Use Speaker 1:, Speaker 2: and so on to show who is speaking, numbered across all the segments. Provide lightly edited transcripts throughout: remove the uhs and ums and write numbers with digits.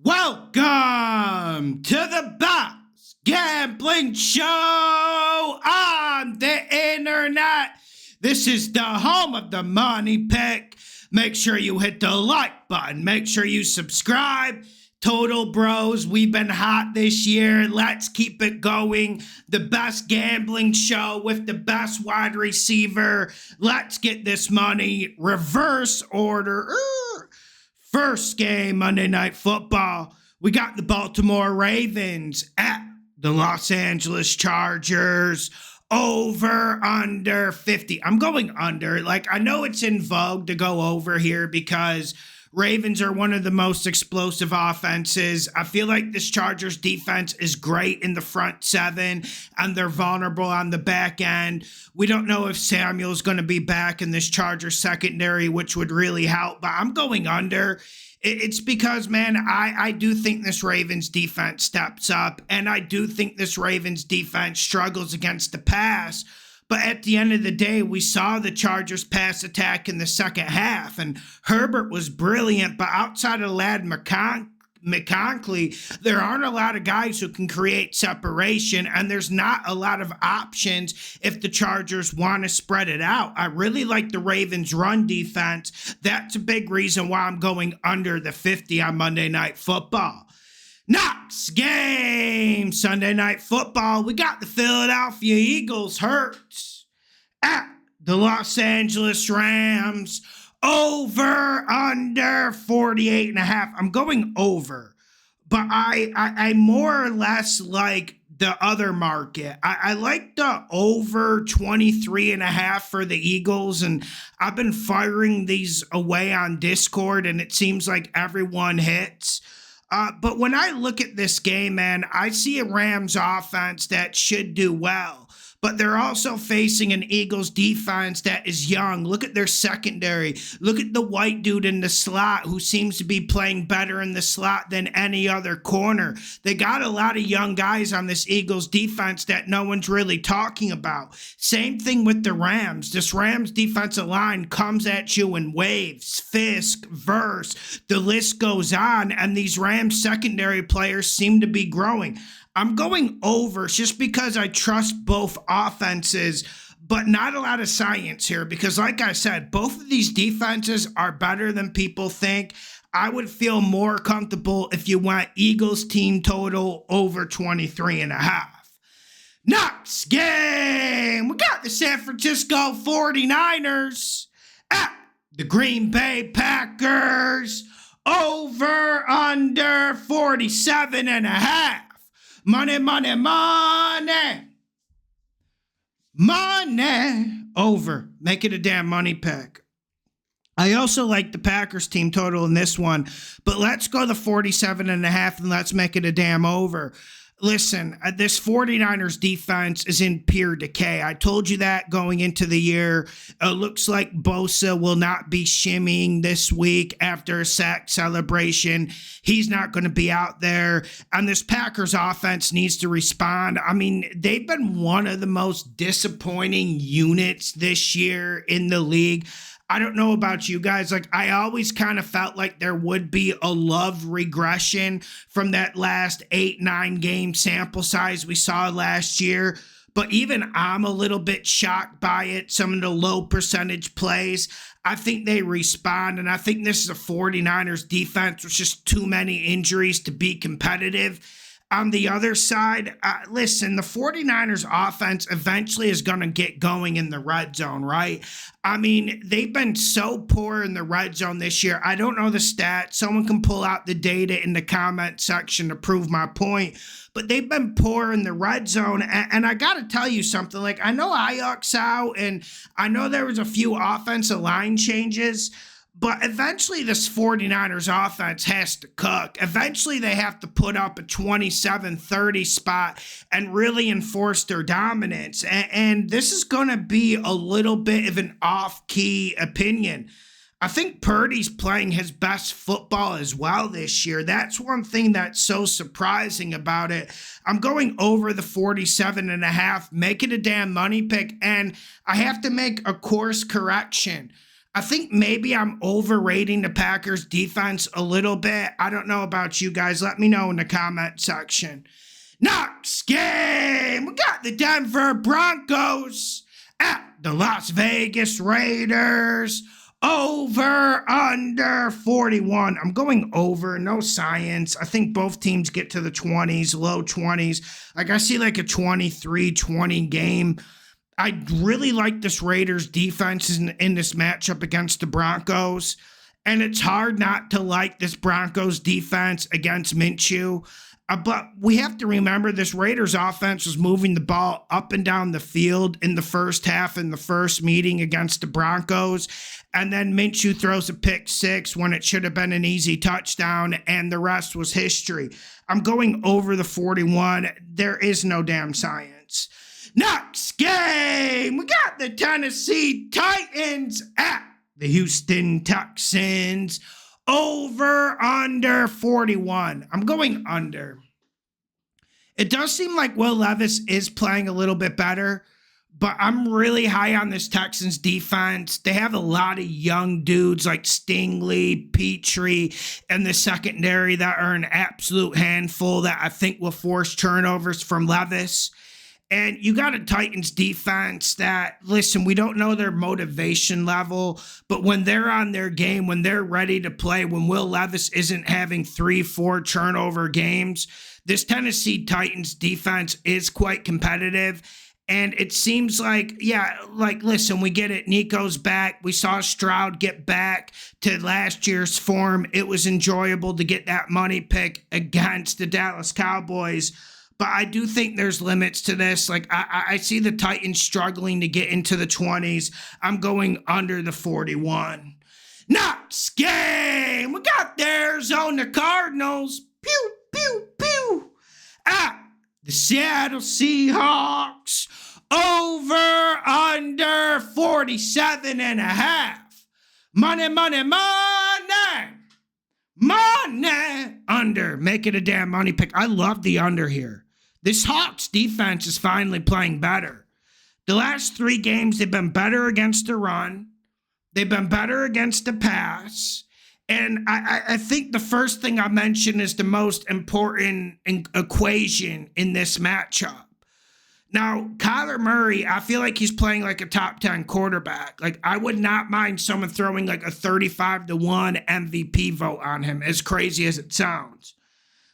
Speaker 1: Welcome to the best gambling show on the internet. This is the home of the money pick. Make sure you hit the like button. Make sure you subscribe. Total Bros, we've been hot this year. Let's keep it going. The best gambling show with the best wide receiver. Let's get this money. Reverse order. First game, Monday Night Football. We got the Baltimore Ravens at the Los Angeles Chargers. Over, under 50. I'm going under. I know it's in vogue to go over here because Ravens are one of the most explosive offenses. I feel like this Chargers defense is great in the front seven, and they're vulnerable on the back end. We don't know if Samuel's going to be back in this Chargers secondary, which would really help, but I'm going under. It's because, man, I do think this Ravens defense steps up, and I do think this Ravens defense struggles against the pass. But at the end of the day, we saw the Chargers pass attack in the second half, and Herbert was brilliant. But outside of Ladd McConkey, there aren't a lot of guys who can create separation, and there's not a lot of options if the Chargers want to spread it out. I really like the Ravens' run defense. That's a big reason why I'm going under the 50 on Monday Night Football. Next game, Sunday Night Football. We got the Philadelphia Eagles hurts at the Los Angeles Rams. Over, under 48.5. I'm going over, but I more or less like the other market. I like the over 23.5 for the Eagles, and I've been firing these away on Discord, and it seems like everyone hits. But when I look at this game, man, I see a Rams offense that should do well. But they're also facing an Eagles defense that is young. Look at their secondary. Look at the white dude in the slot who seems to be playing better in the slot than any other corner. They got a lot of young guys on this Eagles defense that no one's really talking about. Same thing with the Rams. This Rams defensive line comes at you in waves, Fisk, Verse. The list goes on, and these Rams secondary players seem to be growing. I'm going over just because I trust both offenses, but not a lot of science here because, like I said, both of these defenses are better than people think. I would feel more comfortable if you went Eagles team total over 23.5. Next game, we got the San Francisco 49ers at the Green Bay Packers. Over, under 47.5. Money, money, money. Money. Over. Make it a damn money pick. I also like the Packers team total in this one, but let's go the 47.5 and let's make it a damn over. Listen, this 49ers defense is in pure decay. I told you that going into the year. It looks like Bosa will not be shimmying this week after a sack celebration. He's not going to be out there. And this Packers offense needs to respond. I mean, they've been one of the most disappointing units this year in the league. I don't know about you guys. I always kind of felt like there would be a Love regression from that last 8-9 game sample size we saw last year. But even I'm a little bit shocked by it. Some of the low percentage plays, I think they respond. And I think this is a 49ers defense with just too many injuries to be competitive. On the other side, listen, the 49ers offense eventually is going to get going in the red zone, right? I mean, they've been so poor in the red zone this year. I don't know the stats. Someone can pull out the data in the comment section to prove my point. But they've been poor in the red zone. And I got to tell you something. I know Ayuk's out, and I know there was a few offensive line changes. But eventually this 49ers offense has to cook. Eventually they have to put up a 27-30 spot and really enforce their dominance. And this is going to be a little bit of an off-key opinion. I think Purdy's playing his best football as well this year. That's one thing that's so surprising about it. I'm going over the 47.5, make it a damn money pick, and I have to make a course correction. I think maybe I'm overrating the Packers defense a little bit. I don't know about you guys. Let me know in the comment section. Next game, we got the Denver Broncos at the Las Vegas Raiders. Over, under 41. I'm going over, no science. I think both teams get to the 20s, low 20s. Like I see like a 23-20 game. I really like this Raiders defense in this matchup against the Broncos. And it's hard not to like this Broncos defense against Minshew. But we have to remember this Raiders offense was moving the ball up and down the field in the first half in the first meeting against the Broncos. And then Minshew throws a pick six when it should have been an easy touchdown, and the rest was history. I'm going over the 41. There is no damn science. Next game, we got the Tennessee Titans at the Houston Texans. Over, under 41. I'm going under. It does seem like Will Levis is playing a little bit better, but I'm really high on this Texans defense. They have a lot of young dudes like Stingley, Petrie, and the secondary that are an absolute handful that I think will force turnovers from Levis. And you got a Titans defense that, listen, we don't know their motivation level, but when they're on their game, when they're ready to play, when Will Levis isn't having 3-4 turnover games, this Tennessee Titans defense is quite competitive. And it seems like, listen, we get it. Nico's back. We saw Stroud get back to last year's form. It was enjoyable to get that money pick against the Dallas Cowboys. But I do think there's limits to this. Like, I see the Titans struggling to get into the 20s. I'm going under the 41. Next game, we got the Arizona Cardinals. Pew, pew, pew. At the Seattle Seahawks. Over, under 47 and a half. Money, money, money. Money. Under. Make it a damn money pick. I love the under here. This Hawks defense is finally playing better. The last 3 games, they've been better against the run. They've been better against the pass. And I think the first thing I mentioned is the most important equation in this matchup. Now, Kyler Murray, I feel like he's playing like a top 10 quarterback. Like, I would not mind someone throwing like a 35-1 MVP vote on him, as crazy as it sounds.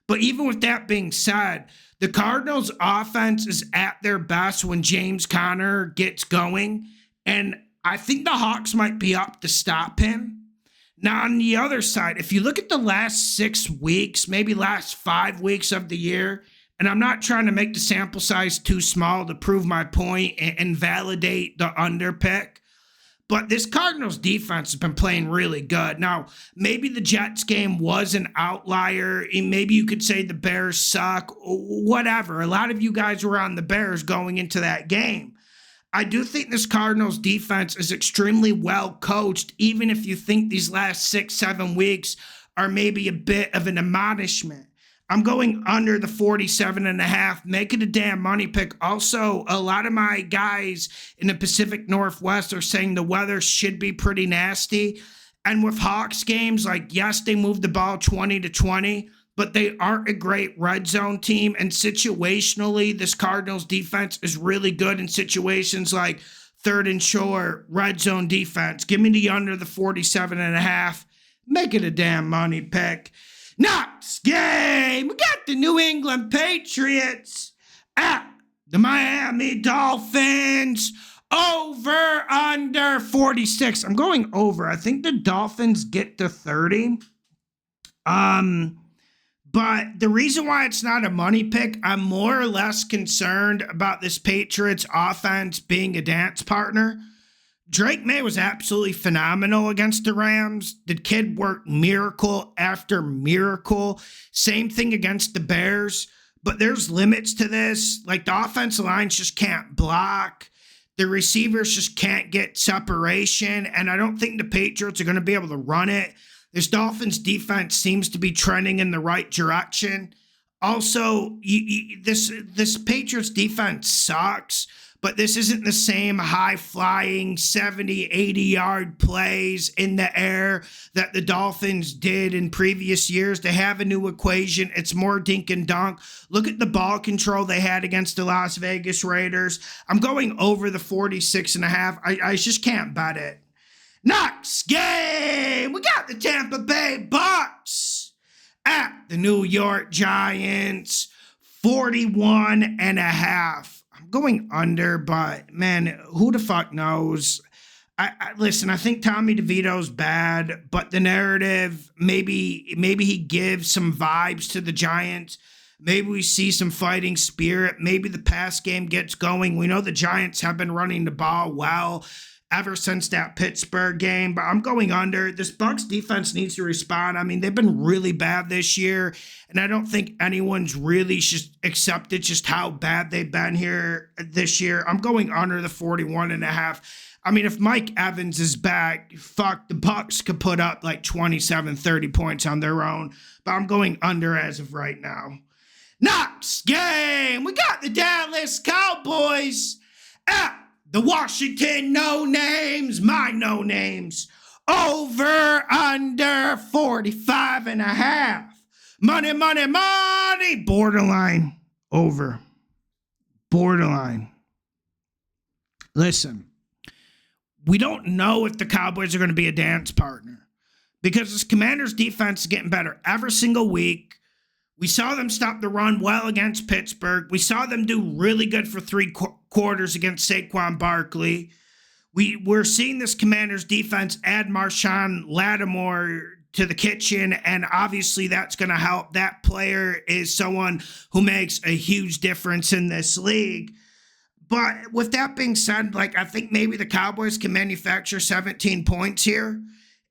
Speaker 1: But even with that being said, the Cardinals' offense is at their best when James Conner gets going, and I think the Hawks might be up to stop him. Now, on the other side, if you look at the last 6 weeks, maybe last 5 weeks of the year, and I'm not trying to make the sample size too small to prove my point and validate the under pick, but this Cardinals defense has been playing really good. Now, maybe the Jets game was an outlier. And maybe you could say the Bears suck, whatever. A lot of you guys were on the Bears going into that game. I do think this Cardinals defense is extremely well coached, even if you think these last 6-7 weeks are maybe a bit of an admonishment. I'm going under the 47.5. Make it a damn money pick. Also, a lot of my guys in the Pacific Northwest are saying the weather should be pretty nasty. And with Hawks games, like, yes, they moved the ball 20-20, but they aren't a great red zone team. And situationally, this Cardinals defense is really good in situations like third and short, red zone defense. Give me the under the 47.5. Make it a damn money pick. Next game, we got the New England Patriots at the Miami Dolphins. Over, under 46. I'm going over. I think the Dolphins get to 30. But the reason why it's not a money pick, I'm more or less concerned about this Patriots offense being a dance partner. Drake May was absolutely phenomenal against the Rams. The kid worked miracle after miracle. Same thing against the Bears. But there's limits to this. Like, the offensive lines just can't block. The receivers just can't get separation. And I don't think the Patriots are going to be able to run it. This Dolphins defense seems to be trending in the right direction. Also, this Patriots defense sucks. but this isn't the same high-flying 70, 80-yard plays in the air that the Dolphins did in previous years. They have a new equation. It's more dink and dunk. Look at the ball control they had against the Las Vegas Raiders. I'm going over the 46.5. I just can't bet it. Next game, we got the Tampa Bay Bucks at the New York Giants, 41.5. I'm going under, but man, who the fuck knows? Listen, I think Tommy DeVito's bad, but the narrative, maybe he gives some vibes to the Giants. Maybe we see some fighting spirit. Maybe the pass game gets going. We know the Giants have been running the ball well ever since that Pittsburgh game, but I'm going under. This Bucs defense needs to respond. I mean, they've been really bad this year, and I don't think anyone's really just accepted just how bad they've been here this year. I'm going under the 41.5. I mean, if Mike Evans is back, fuck, the Bucs could put up like 27, 30 points on their own, but I'm going under as of right now. Next game, we got the Dallas Cowboys at the Washington no-names, my no-names, over under 45.5. Money, money, money. Borderline over. Borderline. Listen, we don't know if the Cowboys are going to be a dance partner because this Commanders defense is getting better every single week. We saw them stop the run well against Pittsburgh. We saw them do really good for three quarters against Saquon Barkley. We're seeing this Commanders defense add Marshawn Lattimore to the kitchen, and obviously that's going to help. That player is someone who makes a huge difference in this league. But with that being said, like, I think maybe the Cowboys can manufacture 17 points here,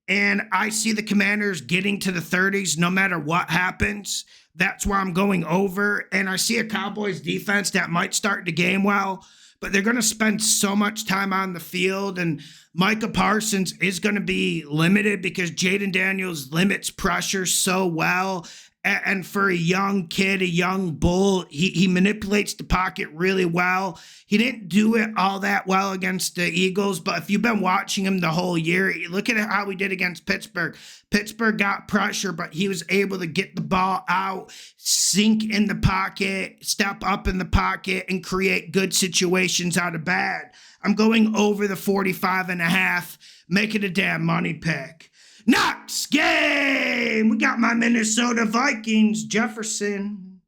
Speaker 1: and I see the Commanders getting to the 30s no matter what happens. That's why I'm going over. And I see a Cowboys defense that might start the game well, but they're going to spend so much time on the field. And Micah Parsons is going to be limited because Jaden Daniels limits pressure so well. And for a young kid, a young bull, he manipulates the pocket really well. He didn't do it all that well against the Eagles, but if you've been watching him the whole year, look at how he did against Pittsburgh. Pittsburgh got pressure, but he was able to get the ball out, sink in the pocket, step up in the pocket, and create good situations out of bad. I'm going over the 45.5. Make it a damn money pick. Next game, we got my Minnesota Vikings, Jefferson,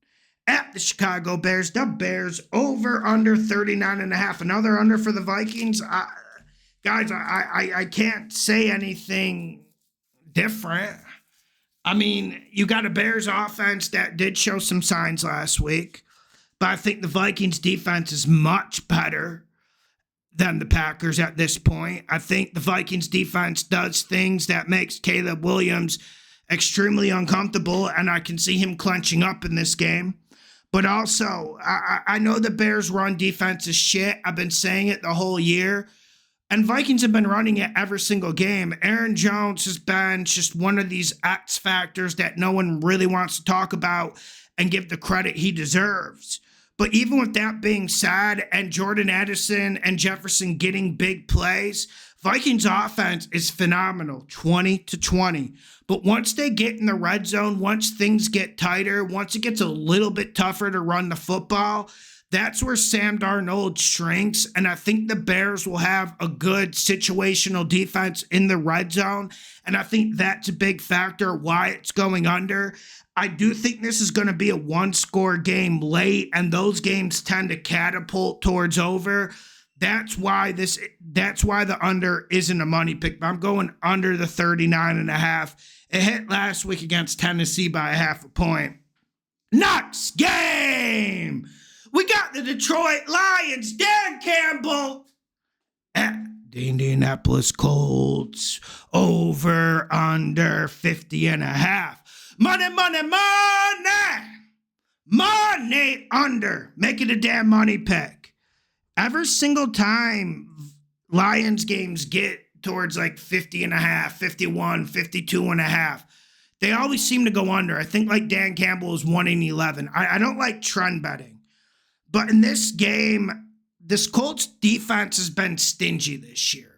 Speaker 1: at the Chicago Bears. The Bears over under 39.5. Another under for the Vikings. Guys, I can't say anything different. I mean, you got a Bears offense that did show some signs last week, but I think the Vikings defense is much better than the Packers at this point. I think the Vikings defense does things that makes Caleb Williams extremely uncomfortable, and I can see him clenching up in this game. But also, I know the Bears' run defense is shit. I've been saying it the whole year. And Vikings have been running it every single game. Aaron Jones has been just one of these X factors that no one really wants to talk about and give the credit he deserves. But even with that being said, and Jordan Addison and Jefferson getting big plays, Vikings offense is phenomenal, 20-20. But once they get in the red zone, once things get tighter, once it gets a little bit tougher to run the football, that's where Sam Darnold shrinks. And I think the Bears will have a good situational defense in the red zone. And I think that's a big factor why it's going under. I do think this is going to be a one-score game late, and those games tend to catapult towards over. That's why the under isn't a money pick. But I'm going under the 39.5. It hit last week against Tennessee by 0.5 point. Next game, we got the Detroit Lions. Dan Campbell at the Indianapolis Colts, over under 50.5. Money, money, money. Money under. Make it a damn money pick. Every single time Lions games get towards like 50.5, 51, 52.5, they always seem to go under. I think like Dan Campbell is 1-11. I don't like trend betting. But in this game, this Colts defense has been stingy this year.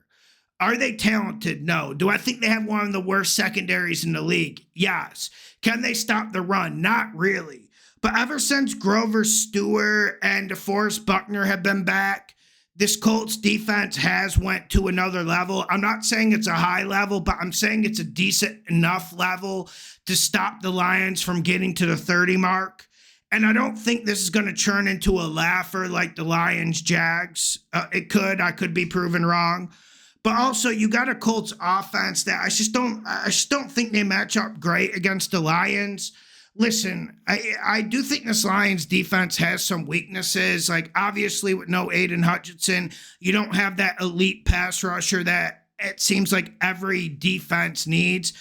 Speaker 1: Are they talented? No. Do I think they have one of the worst secondaries in the league? Yes. Can they stop the run? Not really. But ever since Grover Stewart and DeForest Buckner have been back, this Colts defense has went to another level. I'm not saying it's a high level, but I'm saying it's a decent enough level to stop the Lions from getting to the 30 mark. And I don't think this is going to turn into a laugher like the Lions-Jags. It could. I could be proven wrong. But also, you got a Colts offense that I just don't think they match up great against the Lions. Listen, I do think this Lions defense has some weaknesses. Like, obviously, with no Aiden Hutchinson, you don't have that elite pass rusher that it seems like every defense needs.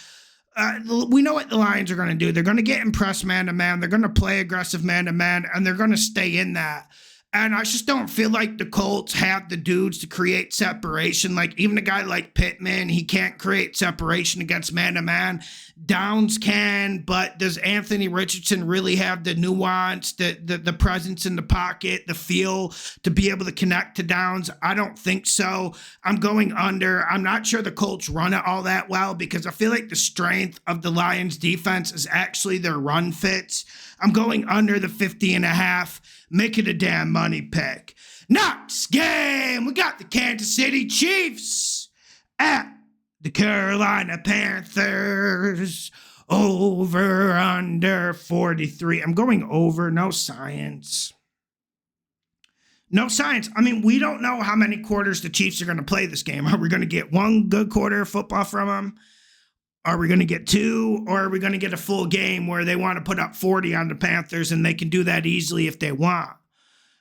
Speaker 1: We know what the Lions are going to do. They're going to get impressed man-to-man. They're going to play aggressive man-to-man, and they're going to stay in that. And I just don't feel like the Colts have the dudes to create separation. Like, even a guy like Pittman, he can't create separation against man-to-man. Downs can, but does Anthony Richardson really have the nuance, the presence in the pocket, the feel to be able to connect to Downs? I don't think so. I'm going under. I'm not sure the Colts run it all that well because I feel like the strength of the Lions defense is actually their run fits. I'm going under the 50.5. Make it a damn money pick. Next game, we got the Kansas City Chiefs at the Carolina Panthers. Over, under 43. I'm going over. No science. No science. I mean, we don't know how many quarters the Chiefs are going to play this game. Are we going to get one good quarter of football from them? Are we going to get two, or are we going to get a full game where they want to put up 40 on the Panthers and they can do that easily if they want?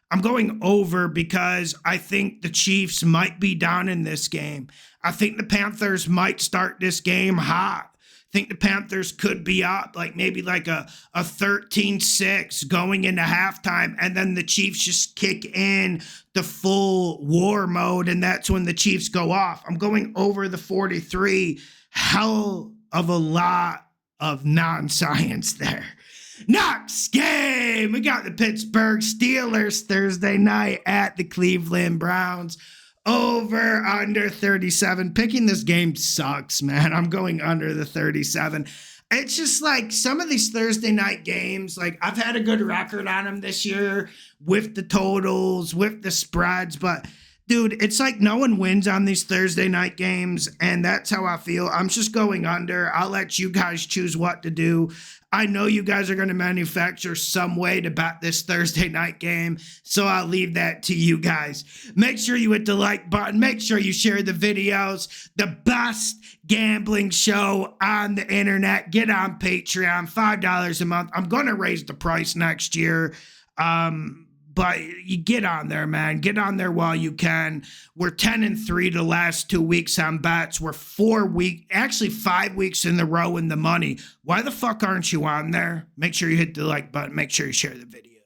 Speaker 1: I'm going over because I think the Chiefs might be down in this game. I think the Panthers might start this game hot. I think the Panthers could be up maybe a 13-6 going into halftime, and then the Chiefs just kick in the full war mode, and that's when the Chiefs go off. I'm going over the 43. Hell of a lot of non-science there. Next game, we got the Pittsburgh Steelers Thursday night at the Cleveland Browns. Over, under 37. Picking this game sucks, man. I'm going under the 37. It's just like some of these Thursday night games, like I've had a good record on them this year with the totals, with the spreads, but dude, it's like no one wins on these Thursday night games, and that's how I feel. I'm just going under. I'll let you guys choose what to do. I know you guys are going to manufacture some way to bet this Thursday night game, so I'll leave that to you guys. Make sure you hit the like button. Make sure you share the videos. The best gambling show on the internet. Get on Patreon, $5 a month. I'm going to raise the price next year. But you get on there, man. Get on there while you can. We're 10-3 the last 2 weeks on bets. We're 5 weeks in a row in the money. Why the fuck aren't you on there? Make sure you hit the like button. Make sure you share the video.